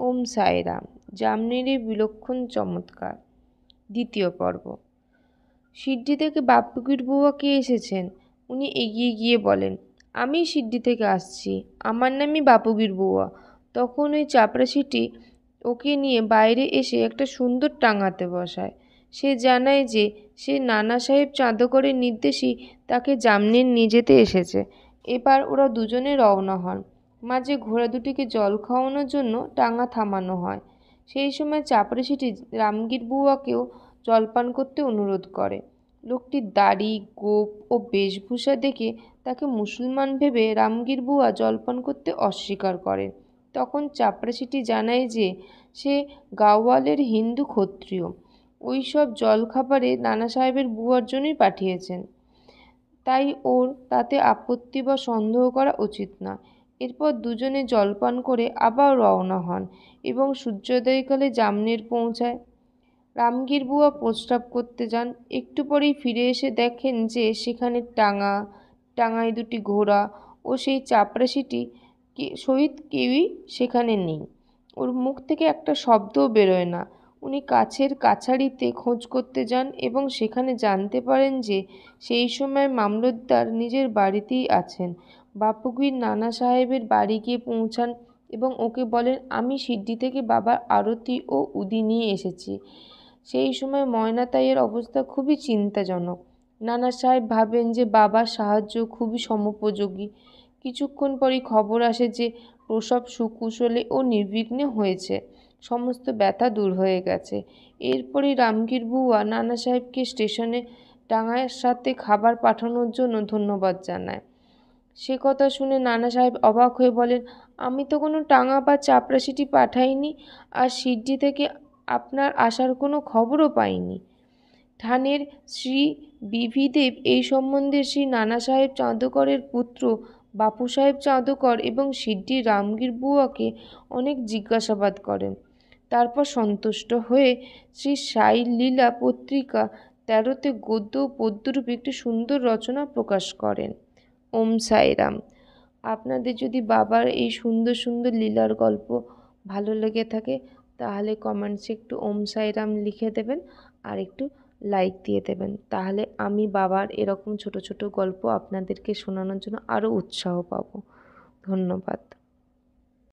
ওম সাইরাম। জামনের এই বিলক্ষণ চমৎকার। দ্বিতীয় পর্ব। সিদ্ধি থেকে বাপুকির বুয়া কে এসেছেন? উনি এগিয়ে গিয়ে বলেন, আমি সিদ্ধি থেকে আসছি, আমার নামই বাপুকির বুয়া। তখন ওই চাপরাশিটি ওকে নিয়ে বাইরে এসে একটা সুন্দর টাঙাতে বসায়। সে জানায় যে সে নানা সাহেব চাঁদকরের নির্দেশেই তাকে জামনের নিয়ে যেতে এসেছে। এবার ওরা দুজনে রওনা হন। মাঝে ঘোড়া দুটিকে জল খাওয়ানোর জন্য টাঙা থামানো হয়। সেই সময় চাপরাশিটি রামগীর বুয়াকেও জলপান করতে অনুরোধ করে। লোকটির দাড়ি, গোঁফ ও বেশভূষা দেখে তাকে মুসলমান ভেবে রামগীর বুয়া জলপান করতে অস্বীকার করেন। তখন চাপরাশিটি জানায় যে সে গাওয়ালের হিন্দু ক্ষত্রিয়, ওই সব জলখাবারে নানা সাহেবের বুয়ার জন্যই পাঠিয়েছেন, তাই ওর তাতে আপত্তি বা সন্দেহ করা উচিত না। এরপর দুজনে জলপান করে আবার রওনা হন এবং সূর্যোদয়কালে জামনের পৌঁছায়। রামগীর বুয়া প্রস্রাব করতে যান। একটু পরেই ফিরে এসে দেখেন যে সেখানে টাঙায় দুটি ঘোড়া ও সেই চাপরাশিটি সহিত কেউই সেখানে নেই। ওর মুখ থেকে একটা শব্দও বেরোয় না। উনি কাছের কাছারিতে খোঁজ করতে যান এবং সেখানে জানতে পারেন যে সেই সময় মামলতদার নিজের বাড়িতেই আছেন। বাপুগীর নানা সাহেবের বাড়ি গিয়ে পৌঁছান এবং ওকে বলেন, আমি সিদ্ধি থেকে বাবার আরতি ও উদি নিয়ে এসেছি। সেই সময় ময়নাতাইয়ের অবস্থা খুবই চিন্তাজনক। নানা সাহেব ভাবেন যে বাবার সাহায্য খুবই সমোপযোগী। কিছুক্ষণ পরই খবর আসে যে প্রসব সুকুশলে ও নির্বিঘ্নে হয়েছে, সমস্ত ব্যথা দূর হয়ে গেছে। এরপরই রামগীর বুয়া নানা সাহেবকে স্টেশনে টাঙার সাথে খাবার পাঠানোর জন্য ধন্যবাদ জানায়। সে কথা শুনে নানা সাহেব অবাক হয়ে বলেন, আমি তো কোনো টাঙা বা চাপরাশিটি পাঠাইনি, আর সিদ্ধি থেকে আপনার আসার কোনো খবরও পাইনি। থানের শ্রী বিভিদেব এই সম্বন্ধে শ্রী নানা সাহেব চাঁদকরের পুত্র বাপু সাহেব চাঁদকর এবং সিদ্ধি রামগীর বুয়াকে অনেক জিজ্ঞাসাবাদ করেন। তারপর সন্তুষ্ট হয়ে শ্রী সাই লীলা পত্রিকা 13তে গদ্য ও পদ্যরূপে একটি সুন্দর রচনা প্রকাশ করেন। ওম সাইরাম। আপনাদের যদি বাবার এই সুন্দর সুন্দর লীলার গল্প ভালো লেগে থাকে তাহলে কমেন্টসে একটু ওম সাইরাম লিখে দেবেন আর একটু লাইক দিয়ে দেবেন। তাহলে আমি বাবার এরকম ছোট ছোট গল্প আপনাদেরকে শোনানোর জন্য আরও উৎসাহ পাবো। ধন্যবাদ।